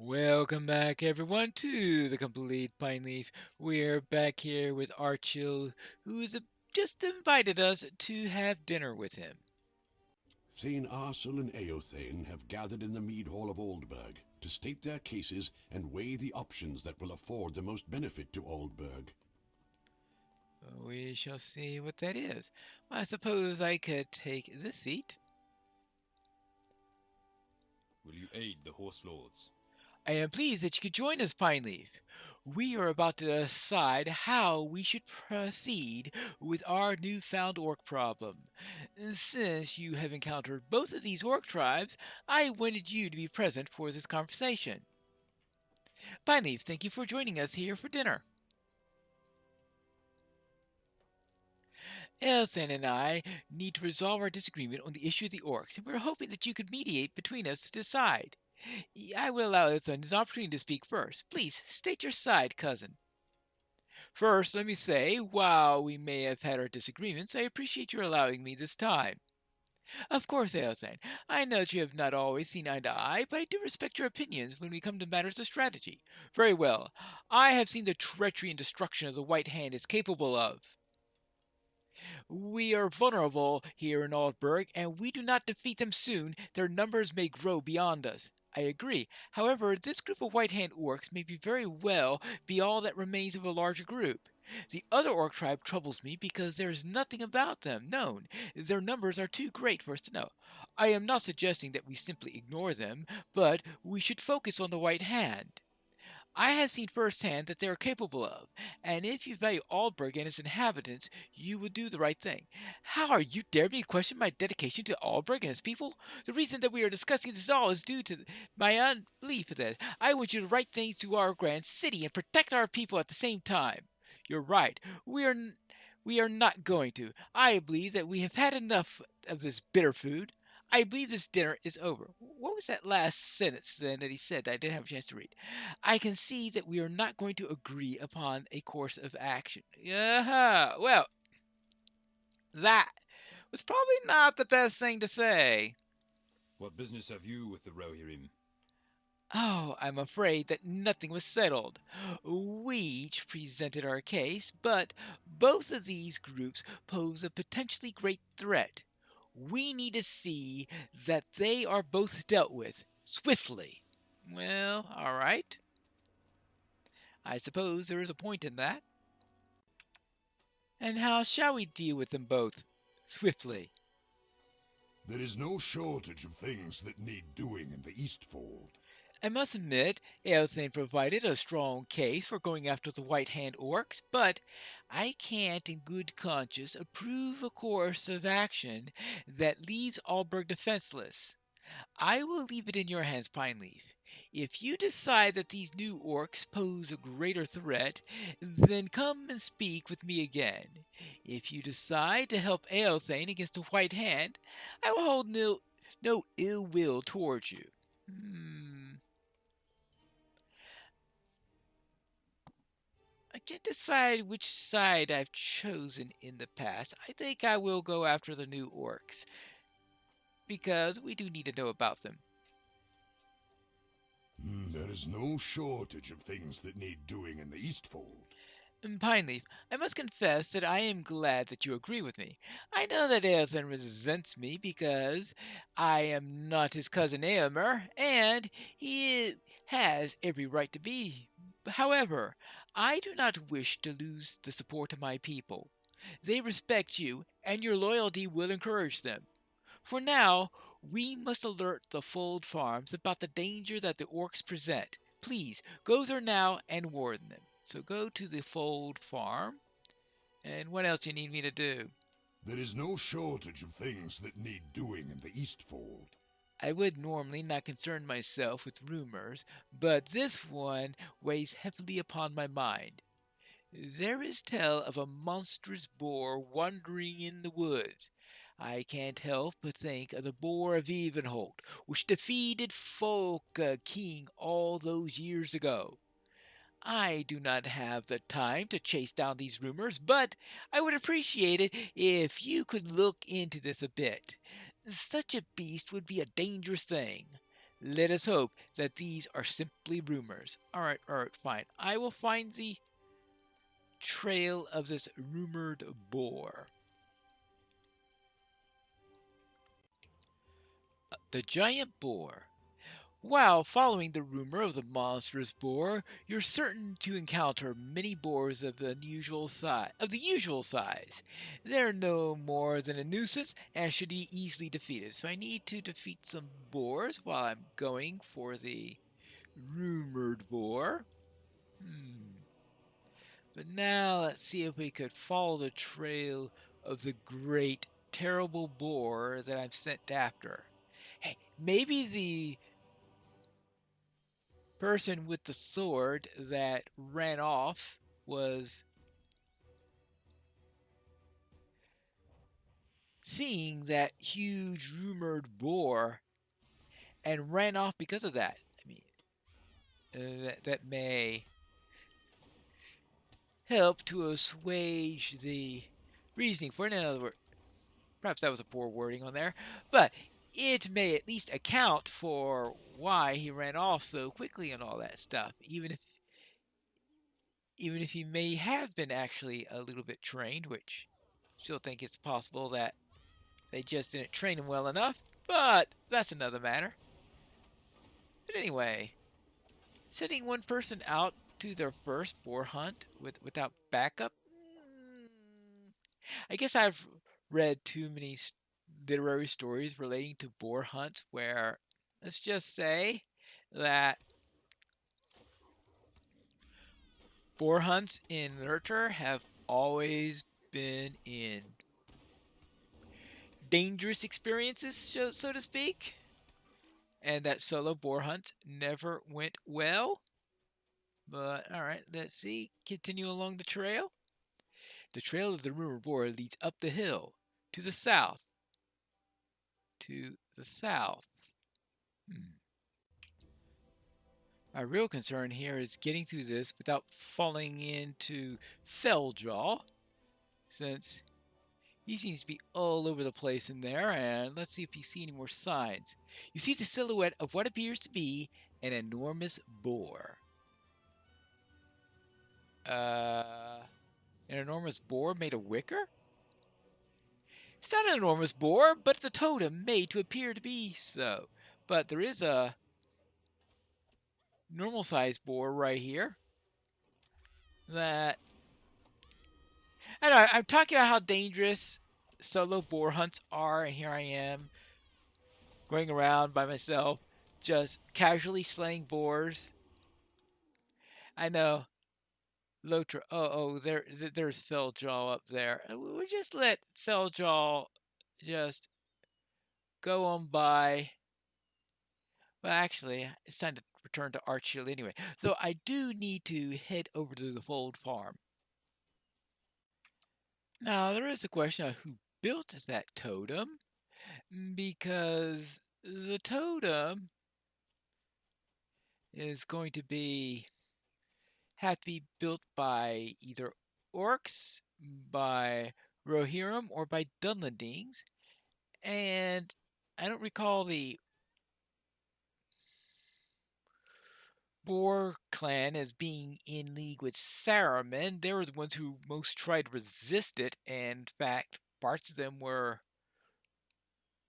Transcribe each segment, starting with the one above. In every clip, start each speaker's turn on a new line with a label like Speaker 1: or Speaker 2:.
Speaker 1: Welcome back, everyone, to the Complete Pineleaf. We're back here with Archil, who's just invited us to have dinner with him.
Speaker 2: Thane Arsel and Eothane have gathered in the mead hall of Aldburg to state their cases and weigh the options that will afford the most benefit to Aldburg.
Speaker 1: We shall see what that is. I suppose I could take this seat.
Speaker 3: Will you aid the horse lords?
Speaker 1: I am pleased that you could join us, Pineleaf. We are about to decide how we should proceed with our newfound orc problem. Since you have encountered both of these orc tribes, I wanted you to be present for this conversation. Pineleaf, thank you for joining us here for dinner. Elthan and I need to resolve our disagreement on the issue of the orcs, and we're hoping that you could mediate between us to decide. I will allow Elthan an opportunity to speak first. Please state your side, cousin. First, let me say, while we may have had our disagreements, I appreciate your allowing me this time. Of course, Elthan, I know that you have not always seen eye to eye, but I do respect your opinions when we come to matters of strategy. Very well. I have seen the treachery and destruction of the White Hand is capable of. We are vulnerable here in Aldburg, and we do not defeat them soon, their numbers may grow beyond us. I agree. However, this group of White Hand orcs may very well be all that remains of a larger group. The other orc tribe troubles me because there is nothing about them known. Their numbers are too great for us to know. I am not suggesting that we simply ignore them, but we should focus on the White Hand. I have seen firsthand that they are capable of, and if you value Aldburg and its inhabitants, you would do the right thing. How are you dare me to question my dedication to Aldburg and its people? The reason that we are discussing this all is due to my unbelief that I want you to write things to our grand city and protect our people at the same time. You're right. We are not going to. I believe that we have had enough of this bitter food. I believe this dinner is over. What was that last sentence then that he said that I didn't have a chance to read? I can see that we are not going to agree upon a course of action. Well, that was probably not the best thing to say.
Speaker 3: What business have you with the Rohirrim?
Speaker 1: Oh, I'm afraid that nothing was settled. We each presented our case, but both of these groups pose a potentially great threat. We need to see that they are both dealt with swiftly. Well, all right. I suppose there is a point in that. And how shall we deal with them both swiftly?
Speaker 2: There is no shortage of things that need doing in the Eastfold.
Speaker 1: I must admit, Eothane provided a strong case for going after the White Hand orcs, but I can't in good conscience approve a course of action that leaves Aldburg defenseless. I will leave it in your hands, Pineleaf. If you decide that these new orcs pose a greater threat, then come and speak with me again. If you decide to help Eothane against the White Hand, I will hold no ill will towards you. I can't decide which side I've chosen in the past. I think I will go after the new orcs, because we do need to know about them.
Speaker 2: There is no shortage of things that need doing in the Eastfold.
Speaker 1: Pineleaf, I must confess that I am glad that you agree with me. I know that Eothen resents me because I am not his cousin Eomer, and he has every right to be. However, I do not wish to lose the support of my people. They respect you, and your loyalty will encourage them. For now, we must alert the Fold Farms about the danger that the orcs present. Please, go there now and warn them. So go to the Fold Farm. And what else do you need me to do?
Speaker 2: There is no shortage of things that need doing in the Eastfold.
Speaker 1: I would normally not concern myself with rumors, but this one weighs heavily upon my mind. There is tell of a monstrous boar wandering in the woods. I can't help but think of the boar of Evenholt, which defeated Folka King all those years ago. I do not have the time to chase down these rumors, but I would appreciate it if you could look into this a bit. Such a beast would be a dangerous thing. Let us hope that these are simply rumors. All right, fine. I will find the trail of this rumored boar. The giant boar. While following the rumor of the monstrous boar, you're certain to encounter many boars of the usual size. They're no more than a nuisance and should be easily defeated. So I need to defeat some boars while I'm going for the rumored boar. But now let's see if we could follow the trail of the great, terrible boar that I'm sent after. Hey, maybe the person with the sword that ran off was seeing that huge rumored boar and ran off because of that. I mean, that may help to assuage the reasoning for it. In other words, perhaps that was a poor wording on there, but it may at least account for why he ran off so quickly and all that stuff, even if he may have been actually a little bit trained, which still think it's possible that they just didn't train him well enough, but that's another matter. But anyway, sending one person out to their first boar hunt without backup, I guess I've read too many literary stories relating to boar hunts where, let's just say, that boar hunts in literature have always been in dangerous experiences, so to speak, and that solo boar hunts never went well. But all right, let's see. Continue along the trail. The trail of the rumored boar leads up the hill to the south. To the south. My real concern here is getting through this without falling into Felljaw, since he seems to be all over the place in there, and let's see if you see any more signs. You see the silhouette of what appears to be an enormous boar. An enormous boar made of wicker? It's not an enormous boar, but it's a totem made to appear to be so. But there is a normal sized boar right here that I don't know, I'm talking about how dangerous solo boar hunts are, and here I am going around by myself, just casually slaying boars. I know, Lotra. There's Felljaw up there. We'll just let Felljaw just go on by. Well, actually, it's time to return to Archhill anyway. So I do need to head over to the Fold Farm. Now, there is the question of who built that totem, because the totem is going to have to be built by either orcs, by Rohirrim, or by Dunlendings. And I don't recall the Boar clan as being in league with Saruman. They were the ones who most tried to resist it, and in fact, parts of them were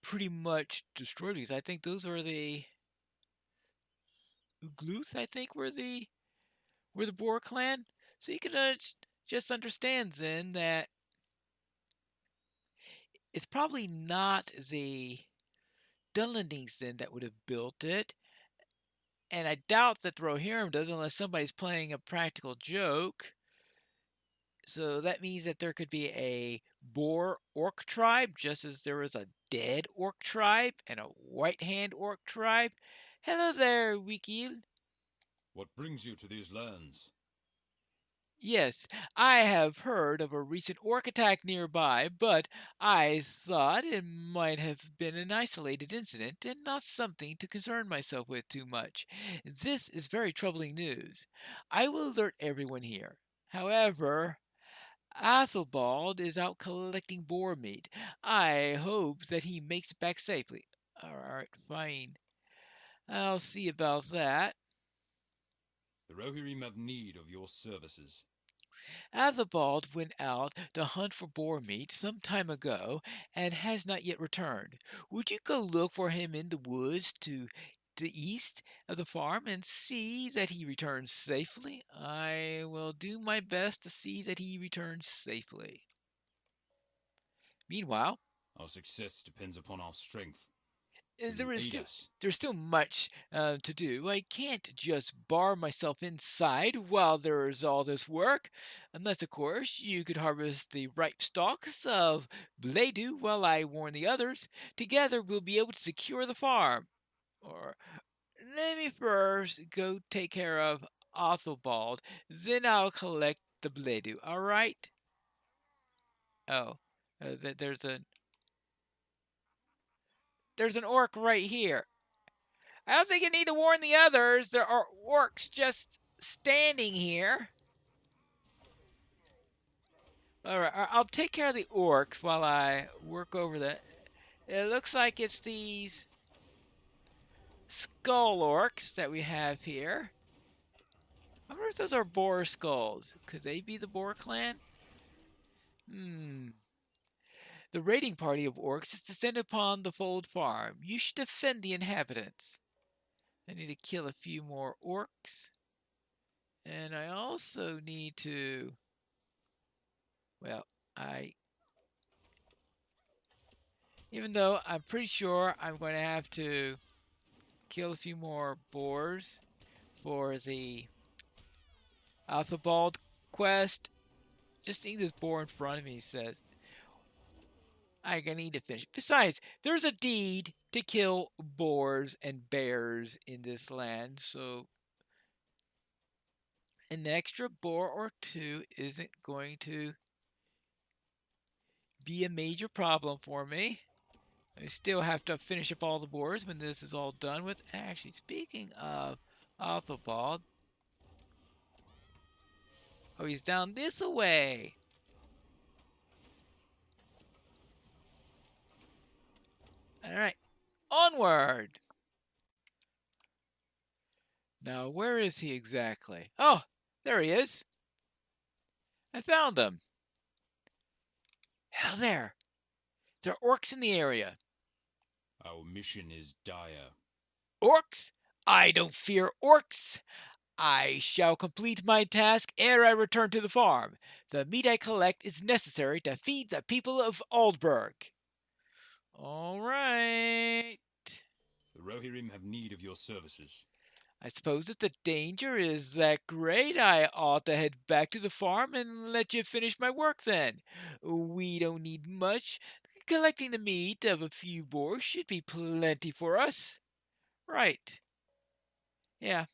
Speaker 1: pretty much destroyed. Because I think those are the Ugluth. I think were the Boar clan. So you can just understand then that it's probably not the Dunlendings then that would have built it. And I doubt that the Rohirrim does unless somebody's playing a practical joke. So that means that there could be a boar orc tribe, just as there was a dead orc tribe and a white hand orc tribe. Hello there, Wikil.
Speaker 3: What brings you to these lands?
Speaker 1: Yes, I have heard of a recent orc attack nearby, but I thought it might have been an isolated incident and not something to concern myself with too much. This is very troubling news. I will alert everyone here. However, Athelbald is out collecting boar meat. I hope that he makes it back safely. Alright, fine. I'll see about that.
Speaker 3: The Rohirrim have need of your services.
Speaker 1: Athelbald went out to hunt for boar meat some time ago and has not yet returned. Would you go look for him in the woods to the east of the farm and see that he returns safely? I will do my best to see that he returns safely. Meanwhile,
Speaker 3: Our success depends upon our strength. Will
Speaker 1: there
Speaker 3: you
Speaker 1: is
Speaker 3: aid
Speaker 1: still
Speaker 3: us?
Speaker 1: there's still much to do. I can't just bar myself inside while there's all this work, unless, of course, you could harvest the ripe stalks of Bledu while I warn the others. Together, we'll be able to secure the farm. Or let me first go take care of Othelbald, then I'll collect the Bledu. All right? Oh, there's an orc right here. I don't think you need to warn the others. There are orcs just standing here. All right, I'll take care of the orcs while I work over that. It looks like it's these skull orcs that we have here. I wonder if those are boar skulls. Could they be the boar clan? The raiding party of orcs is descended upon the Fold Farm. You should defend the inhabitants. I need to kill a few more orcs. And I also need to... Well, even though I'm pretty sure I'm going to have to kill a few more boars for the Alphabald quest. Just seeing this boar in front of me says I need to finish. Besides, there's a deed to kill boars and bears in this land, so an extra boar or two isn't going to be a major problem for me. I still have to finish up all the boars when this is all done with. Actually, speaking of Arthibald, oh, he's down this way. All right, onward. Now, where is he exactly? Oh, there he is. I found him. Hell, there. There are orcs in the area.
Speaker 3: Our mission is dire.
Speaker 1: Orcs? I don't fear orcs. I shall complete my task ere I return to the farm. The meat I collect is necessary to feed the people of Aldburg. All right.
Speaker 3: The Rohirrim have need of your services.
Speaker 1: I suppose if the danger is that great, I ought to head back to the farm and let you finish my work then. We don't need much. Collecting the meat of a few boars should be plenty for us. Right. Yeah.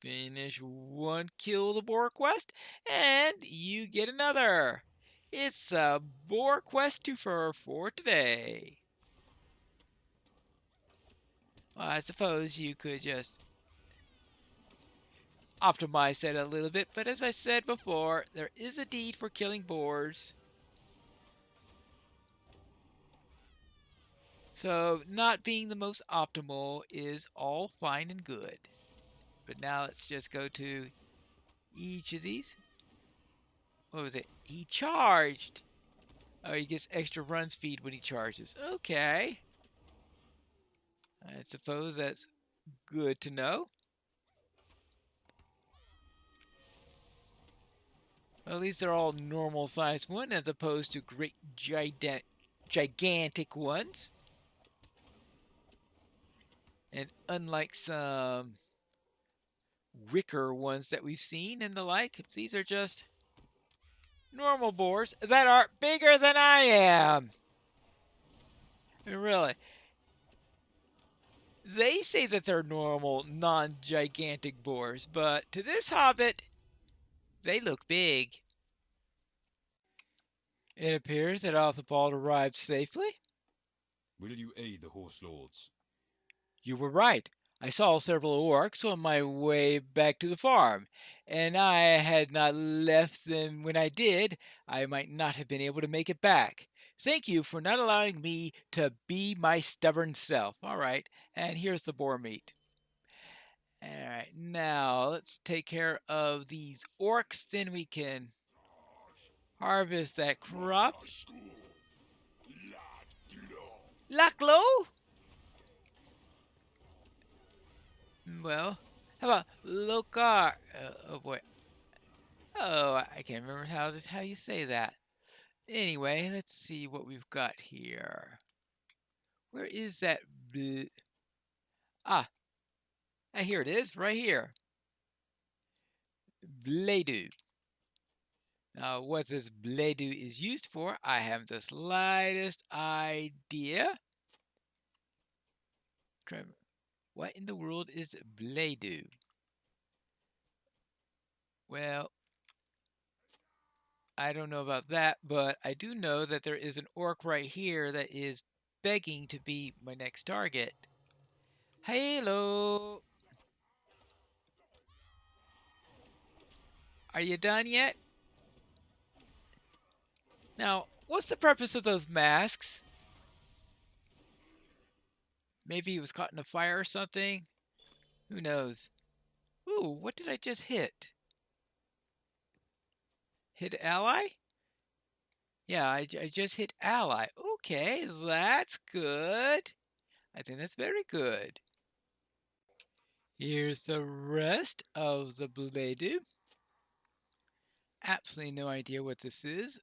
Speaker 1: Finish one kill the boar quest, and you get another. It's a boar quest twofer for today. Well, I suppose you could just optimize that a little bit, but as I said before, there is a deed for killing boars. So, not being the most optimal is all fine and good. But now let's just go to each of these. What was it? He charged. Oh, he gets extra run speed when he charges. Okay. I suppose that's good to know. Well, at least they're all normal sized ones as opposed to great gigantic ones. And unlike some wicker ones that we've seen and the like, these are just normal boars that are bigger than I am. I mean, really. They say that they're normal, non-gigantic boars, but to this hobbit, they look big. It appears that Arthibald arrived safely.
Speaker 3: Will you aid the horse lords?
Speaker 1: You were right. I saw several orcs on my way back to the farm, and I had not left them when I did, I might not have been able to make it back. Thank you for not allowing me to be my stubborn self. All right, and here's the boar meat. All right, now let's take care of these orcs, then we can harvest that crop. Laklo? Well, how about Lokar? Oh boy. Oh, I can't remember how you say that. Anyway, let's see what we've got here. Where is that? Ah, here it is, right here. Bledu. Now, what this Bledu is used for, I haven't the slightest idea. What in the world is Bledu? Well, I don't know about that, but I do know that there is an orc right here that is begging to be my next target. Hello! Are you done yet? Now, what's the purpose of those masks? Maybe he was caught in a fire or something? Who knows? Ooh, what did I just hit? Hit ally? Yeah, I just hit ally. Okay, that's good. I think that's very good. Here's the rest of the Bledu. Absolutely no idea what this is,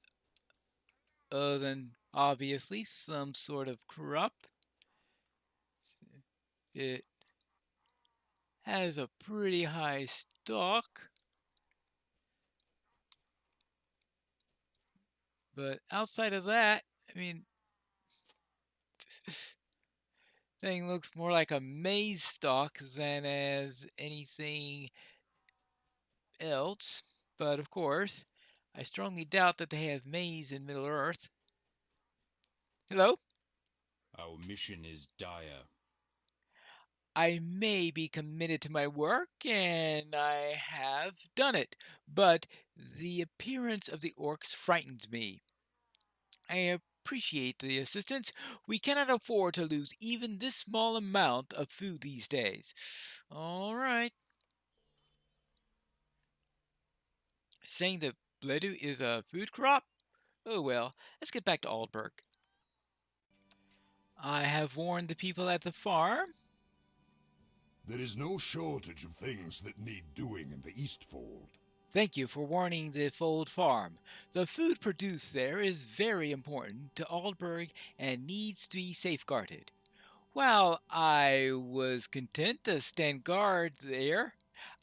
Speaker 1: other than obviously some sort of crop. It has a pretty high stalk, but outside of that, I mean, thing looks more like a maize stalk than as anything else. But of course, I strongly doubt that they have maize in Middle Earth. Hello?
Speaker 3: Our mission is dire.
Speaker 1: I may be committed to my work, and I have done it, but the appearance of the orcs frightens me. I appreciate the assistance. We cannot afford to lose even this small amount of food these days. All right. Saying that Bledu is a food crop? Oh well, let's get back to Aldburg. I have warned the people at the farm.
Speaker 2: There is no shortage of things that need doing in the Eastfold.
Speaker 1: Thank you for warning the Fold Farm. The food produced there is very important to Aldburg and needs to be safeguarded. While I was content to stand guard there,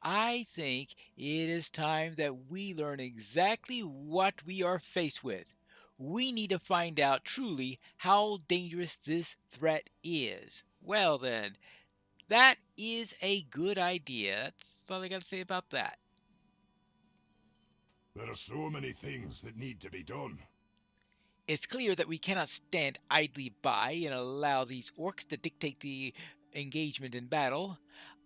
Speaker 1: I think it is time that we learn exactly what we are faced with. We need to find out truly how dangerous this threat is. Well, then, that is a good idea. That's all I got to say about that.
Speaker 2: There are so many things that need to be done.
Speaker 1: It's clear that we cannot stand idly by and allow these orcs to dictate the engagement in battle.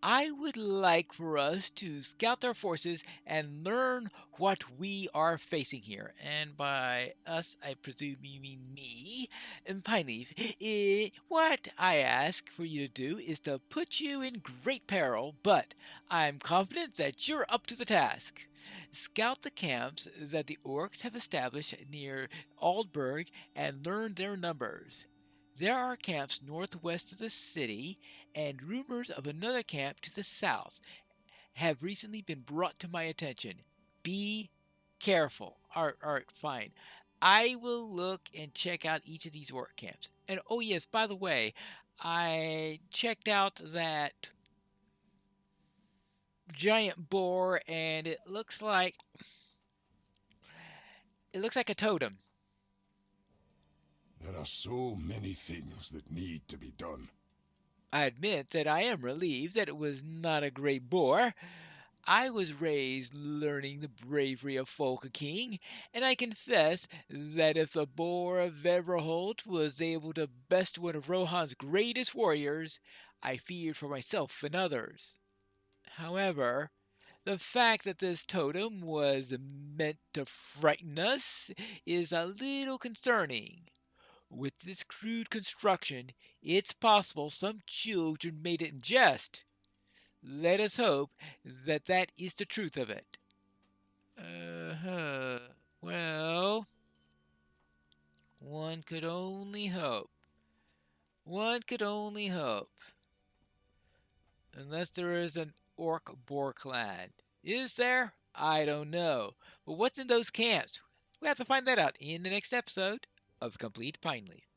Speaker 1: I would like for us to scout their forces and learn what we are facing here. And by us, I presume you mean me and Pineleaf. What I ask for you to do is to put you in great peril, but I'm confident that you're up to the task. Scout the camps that the orcs have established near Aldburg and learn their numbers. There are camps northwest of the city, and rumors of another camp to the south have recently been brought to my attention. Be careful. Alright, fine. I will look and check out each of these orc camps. And oh yes, by the way, I checked out that giant boar, and it looks like a totem.
Speaker 2: There are so many things that need to be done.
Speaker 1: I admit that I am relieved that it was not a great boar. I was raised learning the bravery of Folka King, and I confess that if the boar of Everholt was able to best one of Rohan's greatest warriors, I feared for myself and others. However, the fact that this totem was meant to frighten us is a little concerning. With this crude construction, it's possible some children made it in jest. Let us hope that that is the truth of it. Uh-huh. Well, one could only hope. One could only hope. Unless there is an orc boar clan. Is there? I don't know. But what's in those camps? We have to find that out in the next episode of The Complete Pineleaf.